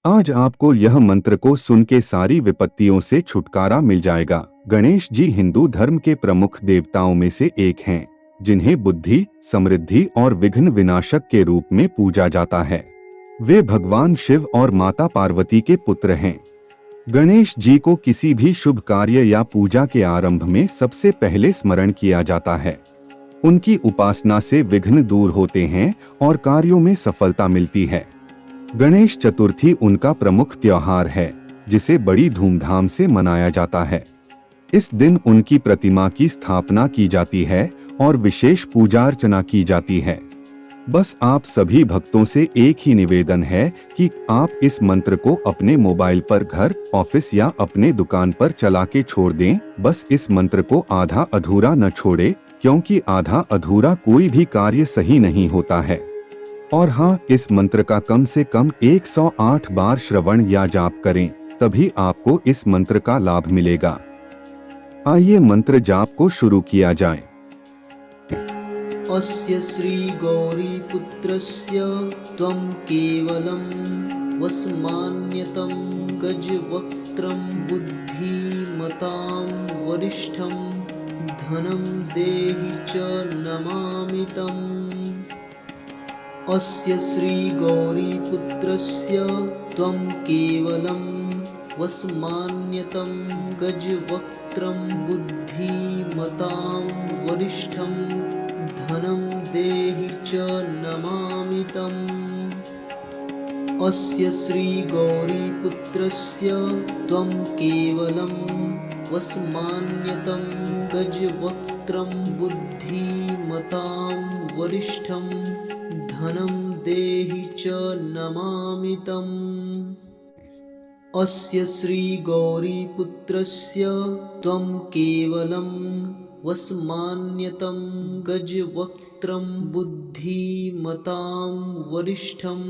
आज आपको यह मंत्र को सुन के सारी विपत्तियों से छुटकारा मिल जाएगा। गणेश जी हिंदू धर्म के प्रमुख देवताओं में से एक हैं, जिन्हें बुद्धि, समृद्धि और विघ्न विनाशक के रूप में पूजा जाता है। वे भगवान शिव और माता पार्वती के पुत्र हैं। गणेश जी को किसी भी शुभ कार्य या पूजा के आरंभ में सबसे पहले स्मरण किया जाता है। उनकी उपासना से विघ्न दूर होते हैं और कार्यों में सफलता मिलती है। गणेश चतुर्थी उनका प्रमुख त्योहार है, जिसे बड़ी धूमधाम से मनाया जाता है। इस दिन उनकी प्रतिमा की स्थापना की जाती है और विशेष पूजा अर्चना की जाती है। बस आप सभी भक्तों से एक ही निवेदन है कि आप इस मंत्र को अपने मोबाइल पर घर, ऑफिस या अपने दुकान पर चला के छोड़ दें। बस इस मंत्र को आधा अधूरा न छोड़े, क्योंकि आधा अधूरा कोई भी कार्य सही नहीं होता है। और हाँ, इस मंत्र का कम से कम 108 बार श्रवण या जाप करें, तभी आपको इस मंत्र का लाभ मिलेगा। आइए मंत्र जाप को शुरू किया जाए। अस्य श्री गौरी पुत्रस्य त्वं केवलं वस्मान्यतं गजवक्त्रं बुद्धिमतां वरिष्ठं धनं देहि च नमामि तम्। अस्य श्री गौरी पुत्रस्य त्वं केवलं वस्मान्यतं गजवक्त्रं बुद्धिमतां वरिष्ठं धनं देहि च नमामि तम्। अस्य श्री गौरी पुत्रस्य त्वं केवलं वस्मान्यतं गजवक्त्रं बुद्धिमतां वरिष्ठं धनं देहि च नमामि तम्। अस्य श्री गौरी पुत्रस्य त्वं केवलं वस्मान्यतं गजवक्त्रं बुद्धिमतां वरिष्ठं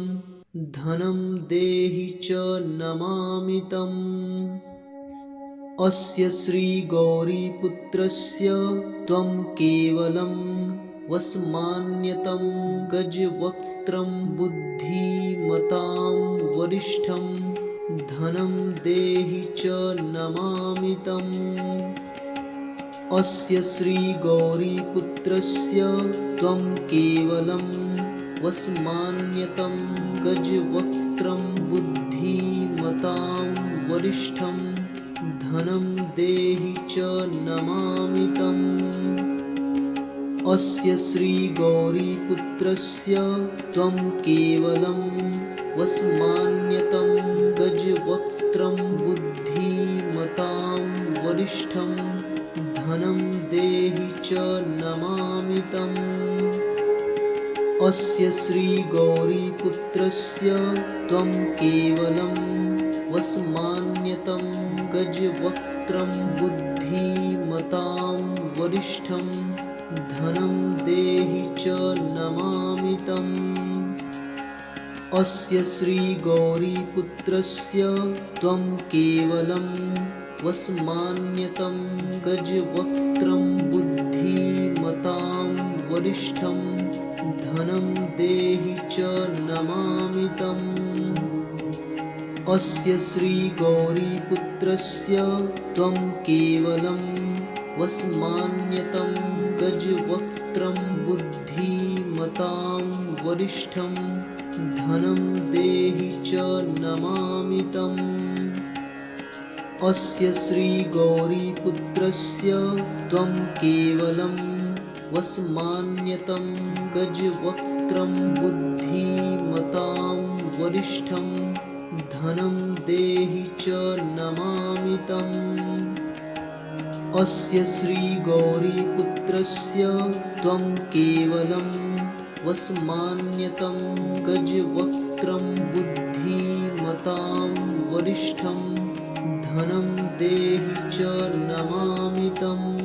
धनं देहि च नमामि तम्। अस्य श्री गौरी पुत्रस्य त्वं केवलं वस्मान्यतं गजवक्त्रं बुद्धिमतां वरिष्ठं धनं देहि च नमामि तम्। अस्य श्री गौरी पुत्रस्य त्वं केवलं वस्मान्यतं गजवक्त्रं बुद्धिमतां वरिष्ठं धनं देहि च नमामि तम्। अस्य श्री गौरी पुत्रस्य त्वं केवलं वस्मान्यतं गजवक्त्रं बुद्धिमतां वरिष्ठं धनं देहि च नमामि तम्। अस्य श्री गौरी पुत्रस्य त्वं केवलं वस्मान्यतं गजवक्त्रं बुद्धिमतां वरिष्ठं धनं देहि च नमामि तम्। अस्य श्री गौरी पुत्रस्य त्वं केवलं वस्मान्यतं गजवक्त्रं बुद्धिमतां वरिष्ठं धनं देहि च नमामि तम्। अस्य श्री गौरी पुत्रस्य त्वं केवलं वस्मान्यतं गजवक्त्रं बुद्धिमतां वरिष्ठं धनं देहि च नमामि तम्। अस्य श्री गौरी पुत्रस्य त्वं केवलं वस्मान्यतं गजवक्त्रं बुद्धिमतां वरिष्ठं धनं देहि च नमामि तम्। अस्य श्री गौरी पुत्रस्य त्वं केवलं वस्मान्यतं गजवक्त्रं बुद्धिमतां वरिष्ठं धनं देहि च नमामि तम्।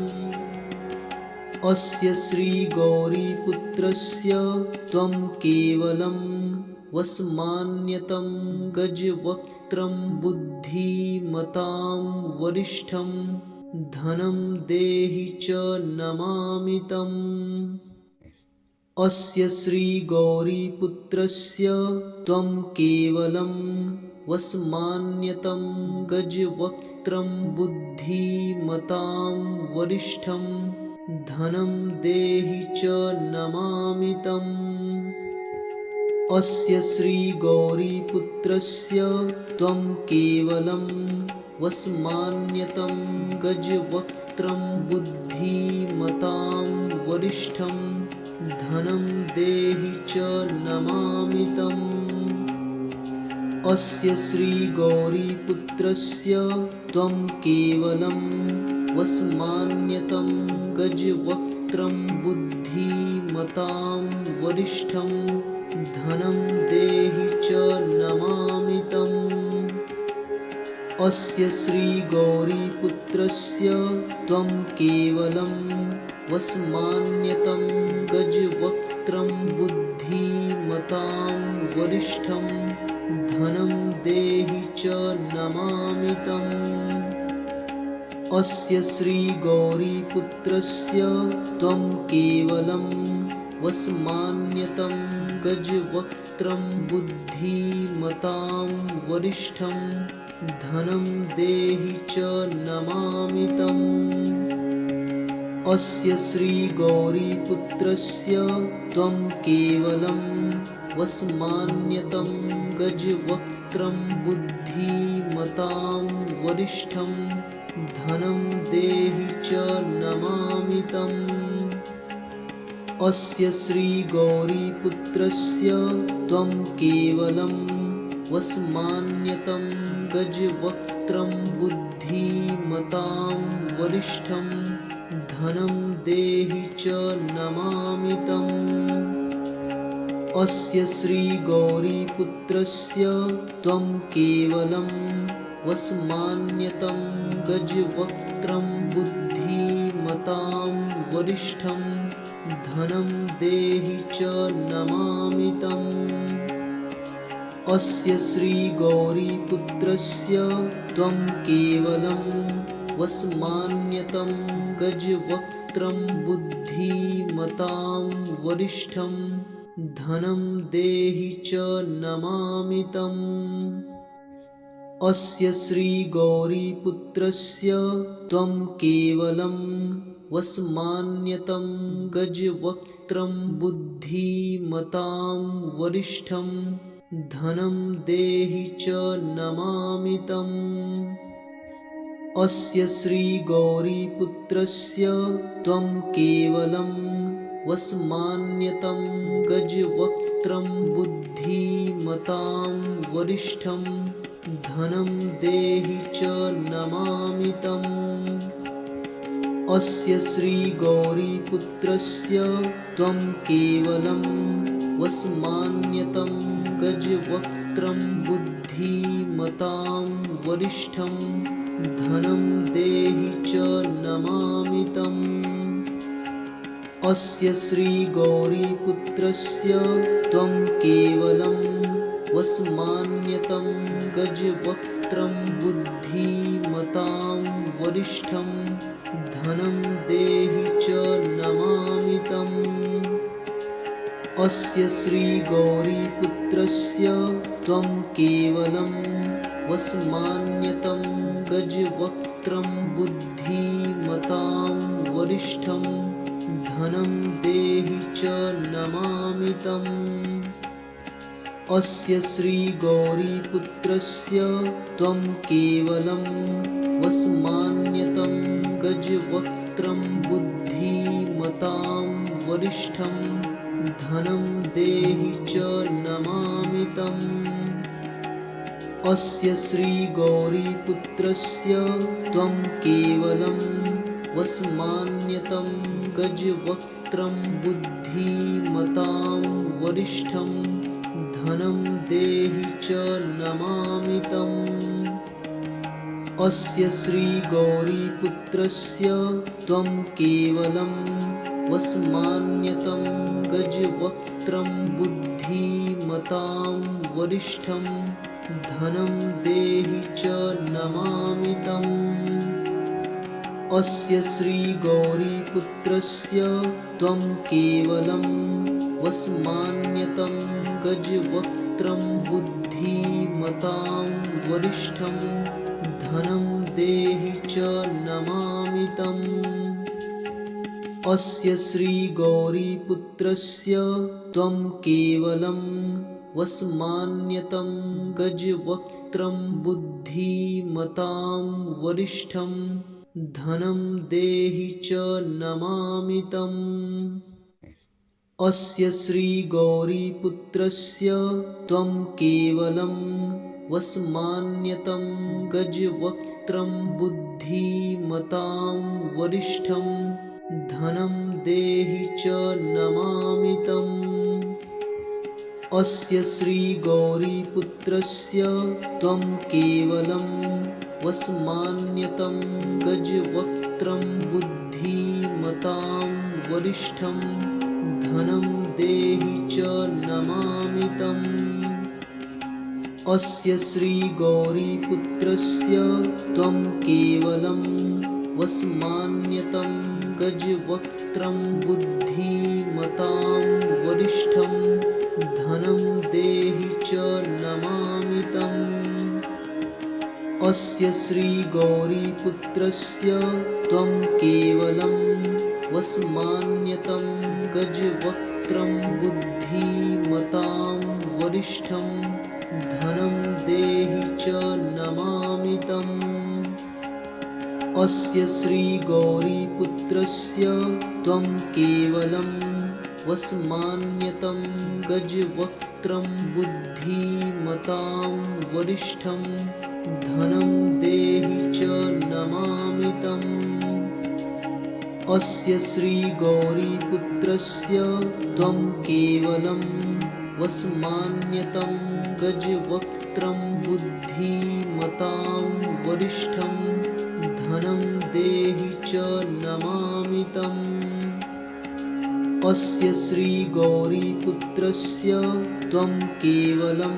अस्य श्री गौरी पुत्रस्य त्वं केवलं वस्मान्यतं गजवक्त्रं बुद्धिमतां वरिष्ठं धनं देहि च नमामि तम्। अस्य श्री गौरी पुत्रस्य त्वं केवलं वस्मान्यतं गजवक्त्रं बुद्धिमतां वरिष्ठं धनं देहि च नमामि तम्। अस्य श्रीगौरीपुत्रस्य त्वं केवलं वस्मान्यतं गजवक्त्रं बुद्धिमतां वरिष्ठं धनं देहि च नमामि तम्। अस्य श्रीगौरीपुत्रस्य त्वं केवलं वस्मान्यतं गजवक्त्रं बुद्धिमतां वरिष्ठं धनं देहि च नमामि तम्। अस्य श्रीगौरीपुत्रस्य त्वं केवलं वस्मान्यतं गजवक्त्रं बुद्धिमतां वरिष्ठं धनं देहि च नमामि तम्। अस्य श्रीगौरीपुत्रस्य त्वं केवलं वस्मान्यतं गजवक्त्रं बुद्धिमतां वरिष्ठं धनं देहि च नमामि तम्। अस्य श्रीगौरीपुत्रस्य त्वं केवलं वस्मान्यतं गजवक्त्रं बुद्धिमतां वरिष्ठं धनं देहि च नमामि तम्। अस्य श्रीगौरीपुत्रस्य त्वं केवलं वस्मान्यतं गजवक्त्रं बुद्धिमतां वरिष्ठं धनं देहि च नमामि तम्। अस्य श्रीगौरीपुत्रस्य त्वं केवलं वस्मान्यतं गजवक्त्रं बुद्धिमतां वरिष्ठं धनं देहि च नमामि तम्। अस्य श्रीगौरीपुत्रस्य त्वं केवलं वस्मान्यतं गजवक्त्रं बुद्धिमतां वरिष्ठं धनं देहि च नमामि तम्। अस्य श्रीगौरीपुत्रस्य त्वं केवलं वस्मान्यतं गजवक्त्रं बुद्धिमतां वरिष्ठं धनं देहि च नमामि तम्। अस्य श्रीगौरीपुत्रस्य त्वं केवलं वस्मान्यतं गजवक्त्रं बुद्धिमतां वरिष्ठं धनं देहि च नमामि तम्। अस्य श्रीगौरीपुत्रस्य त्वं केवलं वस्मान्यतं गजवक्त्रं बुद्धिमतां वरिष्ठं धनं देहि च नमामि तम्। अस्य श्रीगौरीपुत्रस्य त्वं केवलं वस्मान्यतं गजवक्त्रं बुद्धिमतां वरिष्ठं धनं देहि च नमामि तम्। अस्य श्रीगौरीपुत्रस्य त्वं केवलं वस्मान्यतं गजवक्त्रं बुद्धिमतां वरिष्ठं धनं देहि च नमामि तम्। अस्य श्रीगौरीपुत्रस्य त्वं केवलं वस्मान्यतं गजवक्त्रं बुद्धिमतां वरिष्ठं धनं देहि च नमामि तम्। अस्य श्रीगौरीपुत्रस्य त्वं केवलं वस्मान्यतं गजवक्त्रं बुद्धिमतां वरिष्ठं धनं देहि च नमामि तम्। अस्य श्रीगौरीपुत्रस्य त्वं केवलं वस्मान्यतं गजवक्त्रं बुद्धिमतां वरिष्ठं धनं देहि च नमामि तम्। अस्य श्रीगौरीपुत्रस्य त्वं केवलं वस्मान्यतं गजवक्त्रं बुद्धिमतां बुद्धिमतां वरिष्ठं धनं देहि च नमामि तम्। अस्य श्रीगौरीपुत्रस्य त्वं केवलं वस्मान्यतं गजवक्त्रं बुद्धिमतां वरिष्ठं धनं देहि च नमामि तम्। अस्य श्रीगौरीपुत्रस्य त्वं केवलं वस्मान्यतं गजवक्त्रं बुद्धिमतां वरिष्ठं धनं देहि च नमामि तम्। अस्य श्रीगौरीपुत्रस्य त्वं केवलं वस्मान्यतं गजवक्त्रं बुद्धिमतां वरिष्ठं धनं देहि च नमामि तम्। अस्य श्रीगौरीपुत्रस्य त्वं केवलं वस्मान्यतं गजवक्त्रं बुद्धिमतां वरिष्ठं धनं देहि च नमामि तम्। अस्य श्रीगौरीपुत्रस्य त्वं केवलं वस्मान्यतं गजवक्त्रं बुद्धिमतां वरिष्ठं धनं देहि च नमामि तम्। अस्य श्रीगौरीपुत्रस्य त्वं केवलं वस्मान्यतं गजवक्त्रं बुद्धिमतां वरिष्ठं धनं देहि च नमामि तम्। अस्य श्रीगौरीपुत्रस्य त्वं केवलं वस्मान्यतं गजवक्त्रं बुद्धिमतां वरिष्ठं धनं देहि च नमामि तम्। अस्य श्रीगौरीपुत्रस्य त्वं केवलं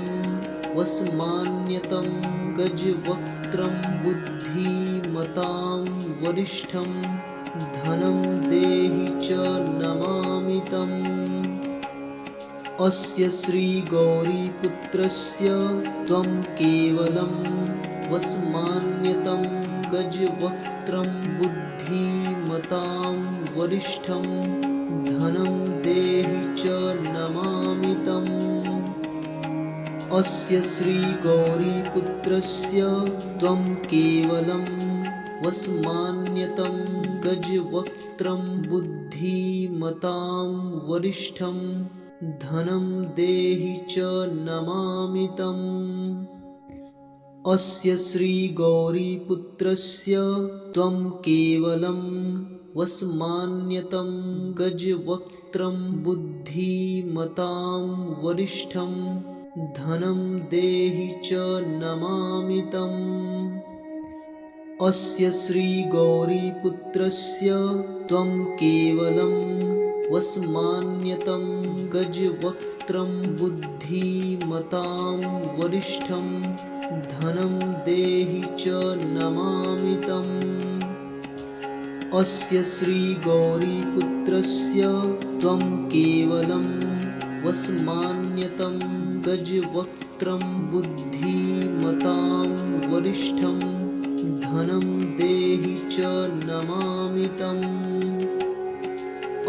वस्मान्यतं गजवक्त्रं बुद्धिमतां वरिष्ठं धनं देहि च नमामि तम्। अस्य श्रीगौरीपुत्रस्य त्वं केवलं वस्मान्यतं गजवक्त्रं बुद्धिमतां वरिष्ठं धनं देहि च नमामि तम्। अस्य श्रीगौरीपुत्रस्य त्वं केवलं वस्मान्यतं गजवक्त्रं बुद्धिमतां वरिष्ठं धनं देहि च नमामि तम्। अस्य श्रीगौरीपुत्रस्य त्वं केवलं वस्मान्यतं गजवक्त्रं बुद्धिमतां वरिष्ठं धनं देहि च नमामि तम्। अस्य श्रीगौरीपुत्रस्य त्वं केवलं वस्मान्यतं गजवक्त्रं बुद्धिमतां वरिष्ठं धनं देहि च नमामि तम्। अस्य श्रीगौरीपुत्रस्य त्वं केवलं वस्मान्यतं गजवक्त्रं बुद्धिमतां वरिष्ठं धनं देहि च नमामि तम्।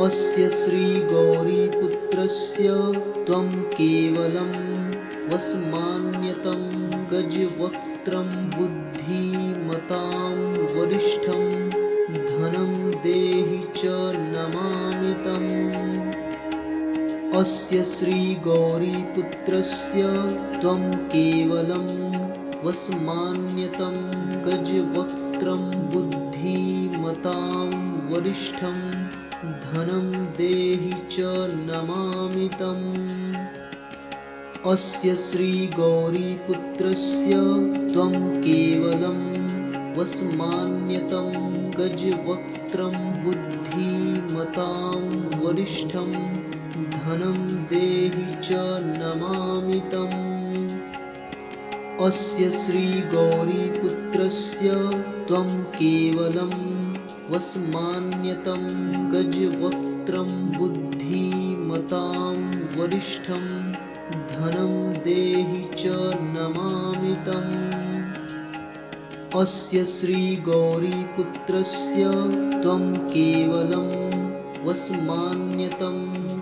अस्य श्रीगौरीपुत्रस्य त्वं केवलं वस्मान्यतं गजवक्त्रं बुद्धिमतां वरिष्ठं धनं देहि च नमामि तम्। अस्य श्रीगौरीपुत्रस्य त्वं केवलं वस्मान्यतं गजवक्त्रं बुद्धिमतां वरिष्ठं धनं देहि च नमामि तम्। अस्य श्रीगौरीपुत्रस्य त्वं केवलं वस्मान्यतं गजवक्त्रं बुद्धिमतां वरिष्ठं धनं देहि च नमामि तम्। अस्य श्रीगौरीपुत्रस्य त्वं केवलं वस्मान्यतं गजवक्त्रं बुद्धिमतां वरिष्ठं धनं देहि च नमामि तम्। अस्य श्रीगौरीपुत्रस्य त्वं केवलं वस्मान्यतं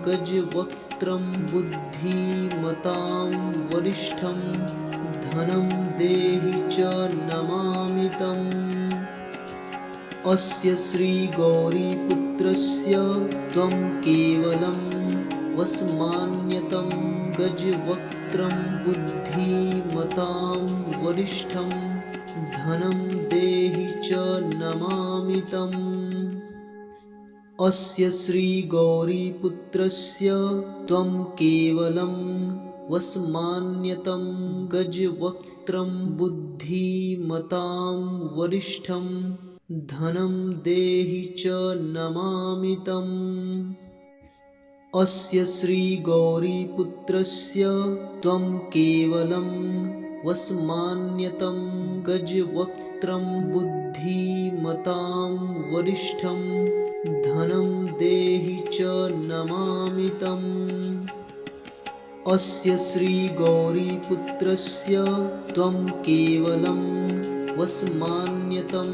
गजवक्त्रं बुद्धिमतां वरिष्ठं धनं देहि च नमामि तम्। अस्य श्रीगौरीपुत्रस्य त्वं केवलं वस्मान्यतं गजवक्त्रं बुद्धिमतां वरिष्ठं धनं देहि च नमामि तम्। अस्य श्रीगौरीपुत्रस्य त्वं केवलं वस्मान्यतं गजवक्त्रं बुद्धिमतां वरिष्ठं धनं देहि च नमामि तम्। अस्य श्रीगौरीपुत्रस्य त्वं केवलं वस्मान्यतं गजवक्त्रं बुद्धिमतां वरिष्ठं धनं देहि च नमामि तम्। अस्य श्रीगौरीपुत्रस्य त्वं केवलं वस्मान्यतं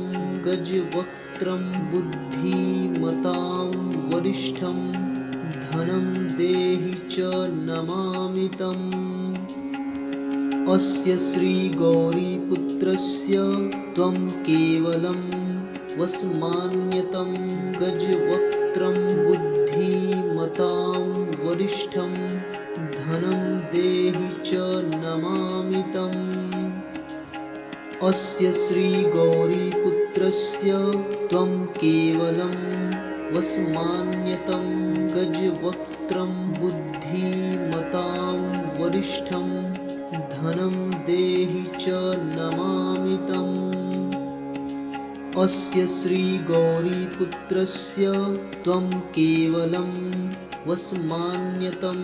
गजवक्त्रं बुद्धिमतां वरिष्ठं धनं देहि च नमामि तम्। अस्य श्रीगौरीपुत्रस्य त्वं केवलं वस्मान्यतं गजवक्त्रं बुद्धिमतां वरिष्ठं धनं देहि च नमामि तम्। अस्य श्रीगौरीपुत्रस्य त्वं केवलं वस्मान्यतं गजवक्त्रं बुद्धिमतां वरिष्ठं धनं देहि च नमामि तम्। अस्य श्रीगौरीपुत्रस्य त्वं केवलं वस्मान्यतं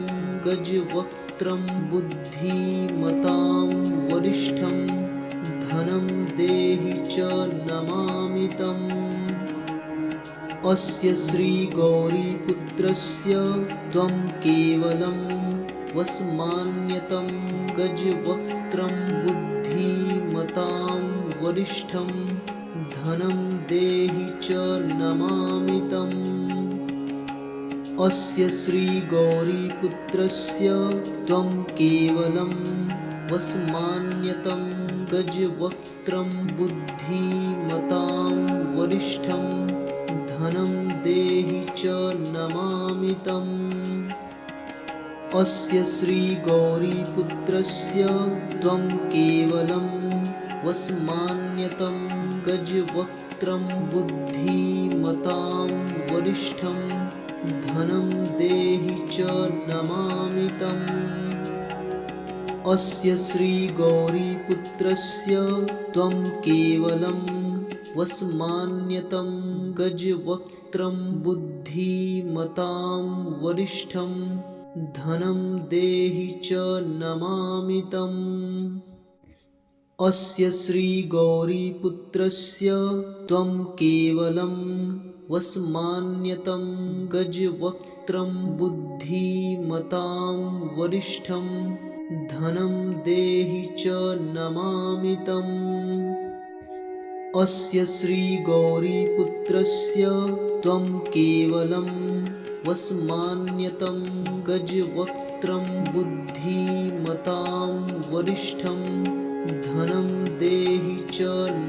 गजवक्त्रं बुद्धिमतां वरिष्ठं धनं देहि च नमामि तम्। अस्य श्रीगौरीपुत्रस्य त्वं केवलं वस्मान्यतं गजवक्त्रं बुद्धिमतां वरिष्ठं धनं देहि च नमामि तम्। अस्य श्रीगौरीपुत्रस्य त्वं केवलं वस्मान्यतं गजवक्त्रं बुद्धिमतां वरिष्ठं धनं देहि च नमामि तम्। अस्य श्रीगौरीपुत्रस्य त्वं केवलं वस्मान्यतं गजवक्त्रं बुद्धिमतां वरिष्ठं धनं देहि च नमामि तम्। अस्य श्रीगौरीपुत्रस्य त्वं केवलं वस्मान्यतं गजवक्त्रं बुद्धिमतां वरिष्ठं धनं देहि च नमामि तम्। अस्य श्रीगौरीपुत्रस्य त्वं केवलं वस्मान्यतं गजवक्त्रं बुद्धिमतां वरिष्ठं धनं देहि च नमामि तम्। अस्य श्रीगौरीपुत्रस्य त्वं केवलं वस्मान्यतं गजवक्त्रं बुद्धिमतां वरिष्ठं धनं देहि च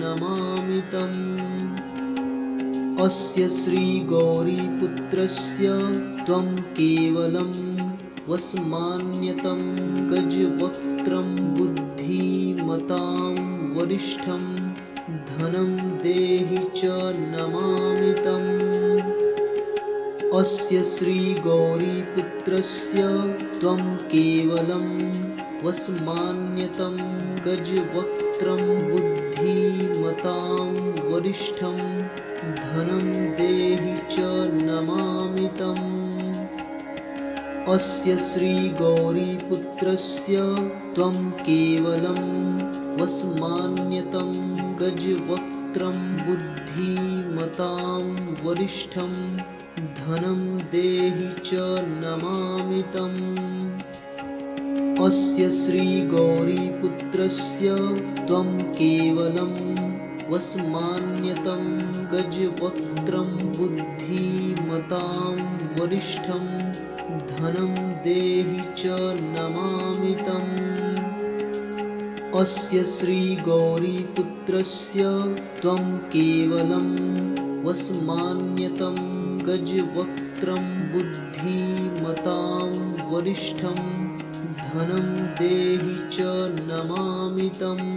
नमामि तम्। अस्य श्रीगौरीपुत्रस्य त्वं केवलं वस्मान्यतं गजवक्त्रं बुद्धिमतां वरिष्ठं धनं देहि च नमामि तम्। अस्य श्रीगौरीपुत्रस्य त्वं केवलं वस्मान्यतं गजवक्त्रं बुद्धिमतां वरिष्ठं धनं देहि च नमामि तम्। अस्य श्रीगौरीपुत्रस्य त्वं केवलं वस्मान्यतं गजवक्त्रं बुद्धिमतां वरिष्ठं धनं देहि च नमामि तम्। अस्य श्रीगौरीपुत्रस्य त्वं केवलं वस्मान्यतं गजवक्त्रं बुद्धिमतां वरिष्ठं धनं देहि च नमामि तम्। अस्य श्रीगौरीपुत्रस्य त्वं केवलं वस्मान्यतं गजवक्त्रं बुद्धिमतां वरिष्ठं धनं देहि च नमामि तम्।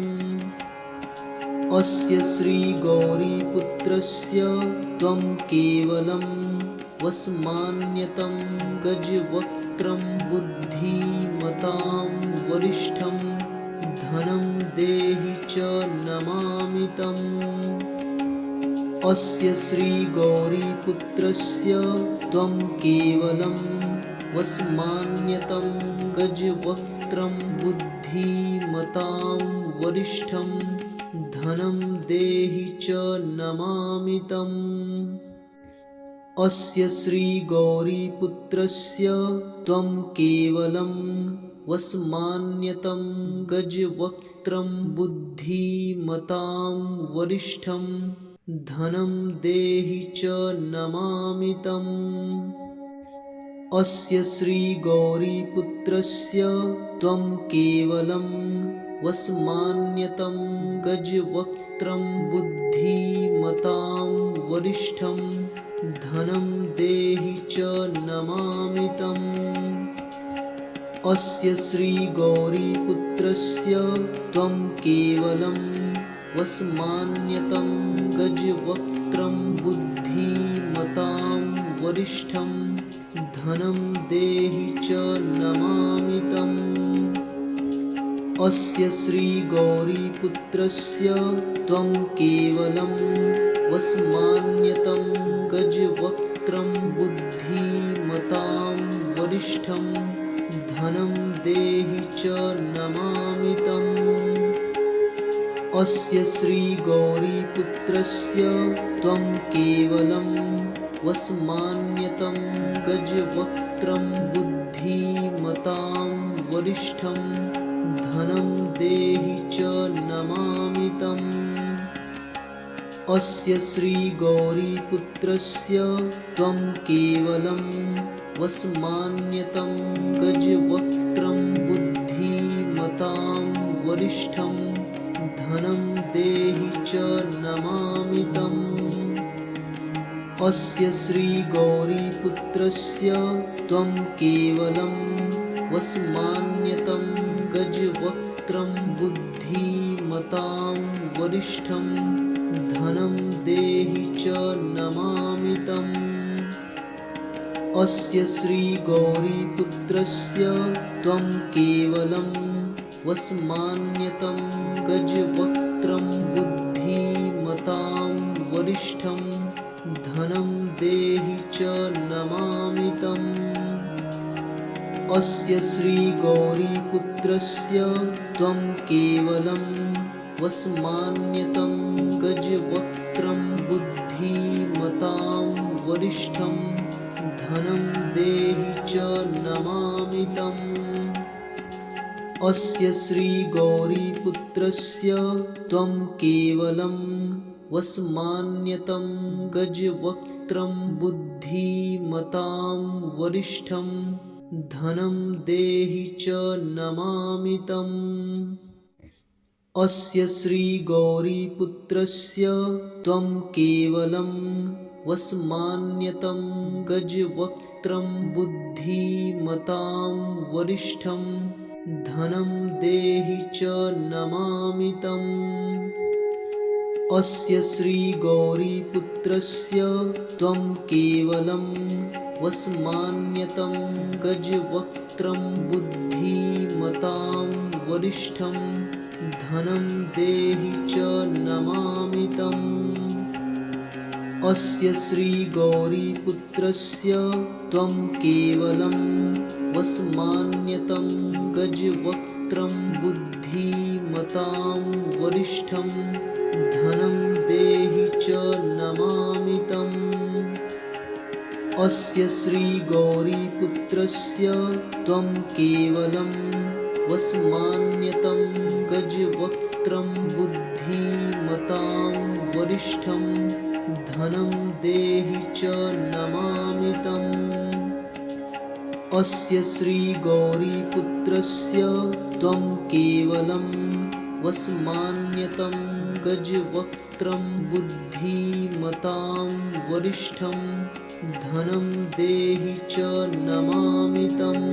अस्य श्रीगौरीपुत्रस्य त्वं केवलं वस्मान्यतं गजवक्त्रं बुद्धिमतां वरिष्ठं धनं देहि च नमामि तम्। अस्य श्रीगौरीपुत्रस्य त्वं केवलं वस्मान्यतं गजवक्त्रं बुद्धिमतां वरिष्ठं धनं देहि च नमामि तम्। अस्य श्रीगौरीपुत्रस्य त्वं केवलं वस्मान्यतं गजवक्त्रं बुद्धिमतां वरिष्ठं धनं देहि च नमामि तम्। अस्य श्रीगौरीपुत्रस्य त्वं केवलं वस्मान्यतं गजवक्त्रं बुद्धिमतां वरिष्ठं धनं देहि च नमामि तम्। अस्य श्रीगौरीपुत्रस्य त्वं केवलं वस्मान्यतं गजवक्त्रं बुद्धिमतां वरिष्ठं धनं देहि च नमामि तम्। अस्य श्रीगौरीपुत्रस्य त्वं केवलं वस्मान्यतं गजवक्त्रं बुद्धिमतां वरिष्ठं धनं देहि च नमामि तम्। अस्य श्रीगौरीपुत्रस्य त्वं केवलं वस्मान्यतं गजवक्त्रं बुद्धिमतां वरिष्ठं धनं देहि च नमामि तम्। अस्य श्रीगौरीपुत्रस्य त्वं केवलं वस्मान्यतं गजवक्त्रं बुद्धिमतां वरिष्ठं धनं देहि च नमामि तम्। अस्य श्रीगौरीपुत्रस्य त्वं केवलं वस्मान्यतं गजवक्त्रं बुद्धिमतां वरिष्ठं धनं देहि च नमामि तम्। अस्य श्रीगौरीपुत्रस्य त्वं केवलं वस्मान्यतं गजवक्त्रं बुद्धिमतां वरिष्ठं धनं देहि च नमामि तम्। अस्य श्रीगौरीपुत्रस्य त्वं केवलं वस्मान्यतं गजवक्त्रं बुद्धिमतां वरिष्ठं धनं देहि च नमामि तम्। अस्य श्रीगौरीपुत्रस्य त्वं केवलं वस्मान्यतं गजवक्त्रं बुद्धिमतां वरिष्ठं धनं देहि च नमामि तम्। अस्य श्रीगौरीपुत्रस्य त्वं केवलं वस्मान्यतं गजवक्त्रं बुद्धिमतां वरिष्ठं धनं देहि च नमामि तम्। अस्य श्रीगौरीपुत्रस्य त्वं केवलं वस्मान्यतं गजवक्त्रं बुद्धिमतां वरिष्ठं धनं देहि च नमामि तम्। अस्य श्रीगौरीपुत्रस्य त्वं केवलं वस्मान्यतं गजवक्त्रं बुद्धिमतां वरिष्ठं धनं देहि च नमामि तम्। अस्य श्रीगौरीपुत्रस्य त्वं केवलं वस्मान्यतं गजवक्त्रं बुद्धिमतां वरिष्ठं धनं देहि च नमामि तम्। अस्य श्रीगौरीपुत्रस्य त्वं केवलं वस्मान्यतं गजवक्त्रं बुद्धिमतां वरिष्ठं धनं देहि च नमामि तम्।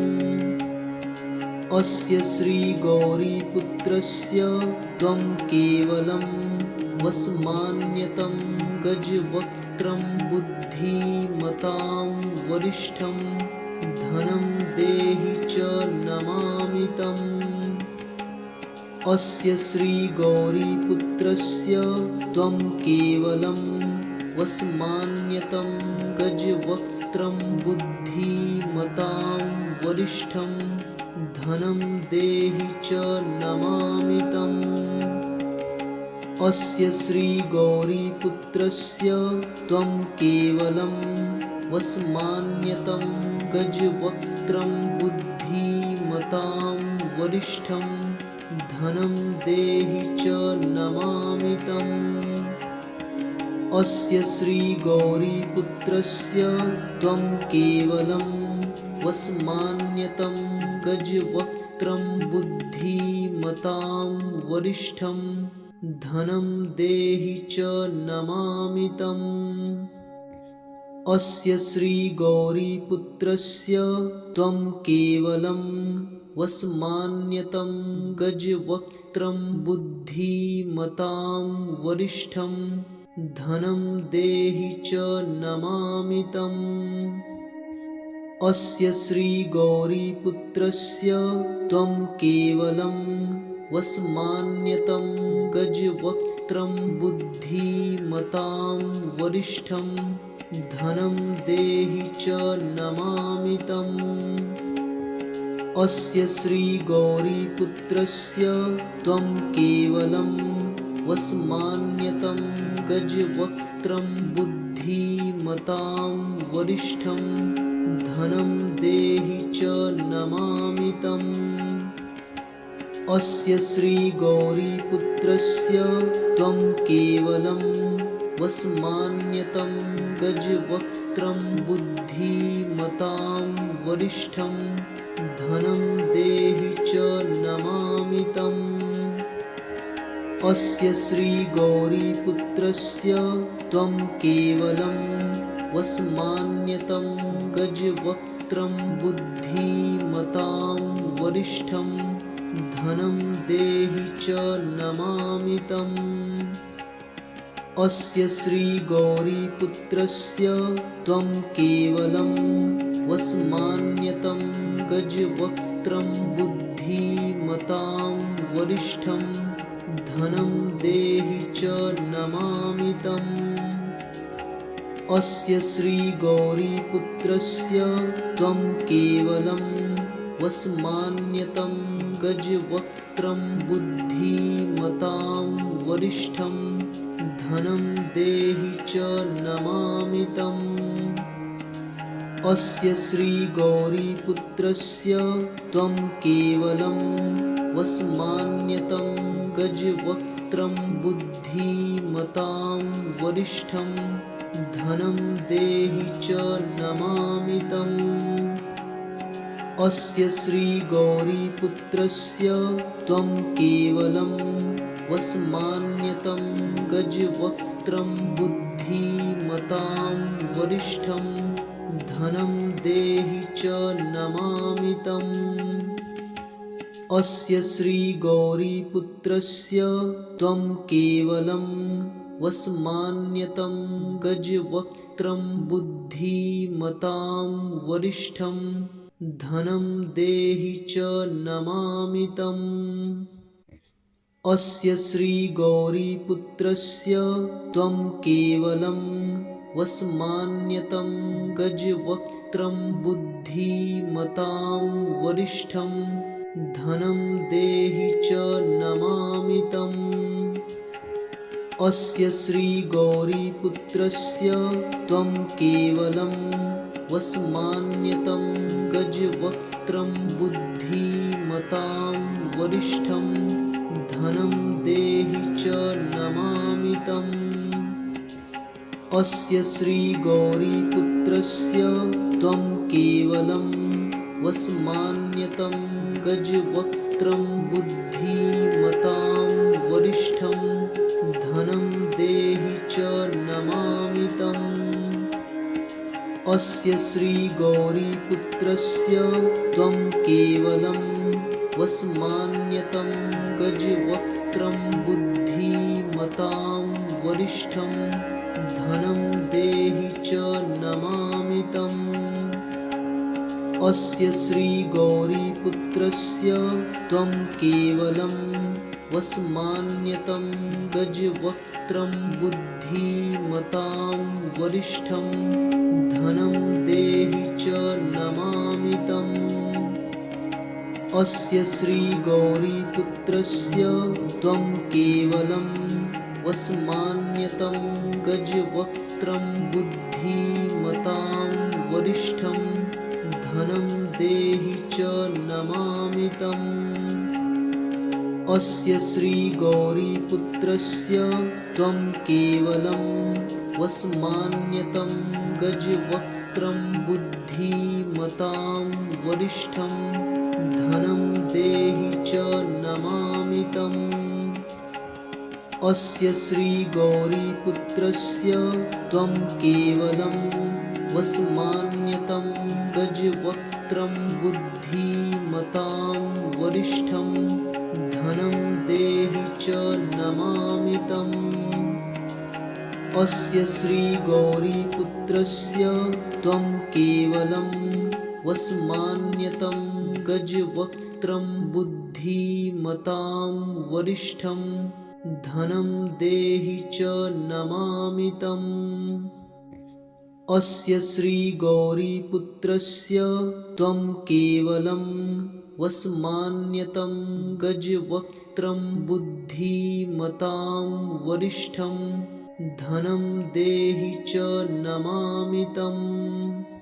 अस्य श्रीगौरीपुत्रस्य त्वं केवलं वस्मान्यतं गजवक्त्रं बुद्धिमतां वरिष्ठं धनं देहि च नमामि तम्। अस्य श्रीगौरीपुत्रस्य त्वं केवलं वस्मान्यतं गजवक्त्रं बुद्धिमतां वरिष्ठं धनं देहि च नमामि तम्। अस्य श्रीगौरीपुत्रस्य त्वं केवलं वस्मान्यतं गजवक्त्रं बुद्धिमतां वरिष्ठं धनं देहि च नमामि तम्। अस्य श्रीगौरीपुत्रस्य त्वं केवलं वस्मान्यतं गजवक्त्रं बुद्धिमतां वरिष्ठं धनं देहि च नमामि तम्। अस्य श्रीगौरीपुत्रस्य त्वं केवलं वस्मान्यतं गजवक्त्रं बुद्धिमतां वरिष्ठं धनं देहि च नमामि तम्। अस्य श्रीगौरीपुत्रस्य त्वं केवलं वस्मान्यतं गजवक्त्रं बुद्धिमतां वरिष्ठं धनं देहि च नमामि तम्। अस्य श्रीगौरीपुत्रस्य त्वं केवलं वस्मान्यतं गजवक्त्रं बुद्धिमतां वरिष्ठं धनं देहि च नमामि तम्। अस्य श्रीगौरीपुत्रस्य त्वं केवलं वस्मान्यतं गजवक्त्रं बुद्धिमतां वरिष्ठं धनं देहि च नमामि तम्। अस्य श्रीगौरीपुत्रस्य त्वं केवलं वस्मान्यतं गजवक्त्रं बुद्धिमतां वरिष्ठं धनं देहि च नमामि तम्। अस्य श्रीगौरीपुत्रस्य त्वं केवलं वस्मान्यतं गजवक्त्रं बुद्धिमतां वरिष्ठं धनं देहि च नमामि तम्। अस्य श्रीगौरीपुत्रस्य त्वं केवलं वस्मान्यतं गजवक्त्रं बुद्धिमतां वरिष्ठं धनं देहि च नमामि तम्। अस्य श्रीगौरीपुत्रस्य त्वं केवलं वस्मान्यतं गजवक्त्रं बुद्धिमतां वरिष्ठं धनं देहि च नमामि तम्। अस्य श्रीगौरीपुत्रस्य त्वं केवलं वस्मान्यतं गजवक्त्रं बुद्धिमतां वरिष्ठं धनं देहि च नमामि तम्। अस्य श्रीगौरीपुत्रस्य त्वं केवलं वस्मान्यतं गजवक्त्रं बुद्धिमतां वरिष्ठं धनं देहि च नमामि तम्। अस्य श्रीगौरीपुत्रस्य त्वं केवलं वस्मान्यतं गजवक्त्रं बुद्धिमतां वरिष्ठं धनं देहि च नमामि तम्। अस्य श्रीगौरीपुत्रस्य त्वं केवलं वस्मान्यतं गजवक्त्रं बुद्धिमतां वरिष्ठं धनं देहि च नमामि तम्। अस्य श्रीगौरीपुत्रस्य त्वं केवलं वस्मान्यतं गजवक्त्रं बुद्धिमतां वरिष्ठं धनं देहि च नमामि तम्। अस्य श्रीगौरीपुत्रस्य त्वं केवलं वस्मान्यतं गजवक्त्रं बुद्धिमतां वरिष्ठं धनं देहि च नमामि तम्। अस्य श्रीगौरीपुत्रस्य त्वं केवलं वस्मान्यतं गजवक्त्रं बुद्धिमतां वरिष्ठं धनं देहि च नमामि तम्। अस्य श्रीगौरीपुत्रस्य त्वं केवलं वस्मान्यतं गजवक्त्रं बुद्धिमतां वरिष्ठं धनं देहि च नमामि तम्। अस्य श्रीगौरीपुत्रस्य त्वं केवलं वस्मान्यतं गजवक्त्रं बुद्धिमतां वरिष्ठं धनं देहि च नमामि तम्। अस्य श्रीगौरीपुत्रस्य त्वं केवलं वस्मान्यतं गजवक्त्रं बुद्धिमतां वरिष्ठं धनं देहि च नमामि तम्। अस्य श्रीगौरीपुत्रस्य त्वं केवलं वस्मान्यतं गजवक्त्रं बुद्धिमतां वरिष्ठं धनं देहि च नमामि तम्। अस्य श्रीगौरीपुत्रस्य त्वं केवलं वस्मान्यतं गजवक्त्रं बुद्धिमतां वरिष्ठं धनं देहि च नमामि तम्। अस्य श्रीगौरीपुत्रस्य त्वं केवलं वस्मान्यतं गजवक्त्रं बुद्धिमतां वरिष्ठं धनं देहि च नमामि तम्। अस्य श्रीगौरीपुत्रस्य त्वं केवलं वस्मान्यतं गजवक्त्रं बुद्धिमतां वरिष्ठं धनं देहि च नमामि तम्।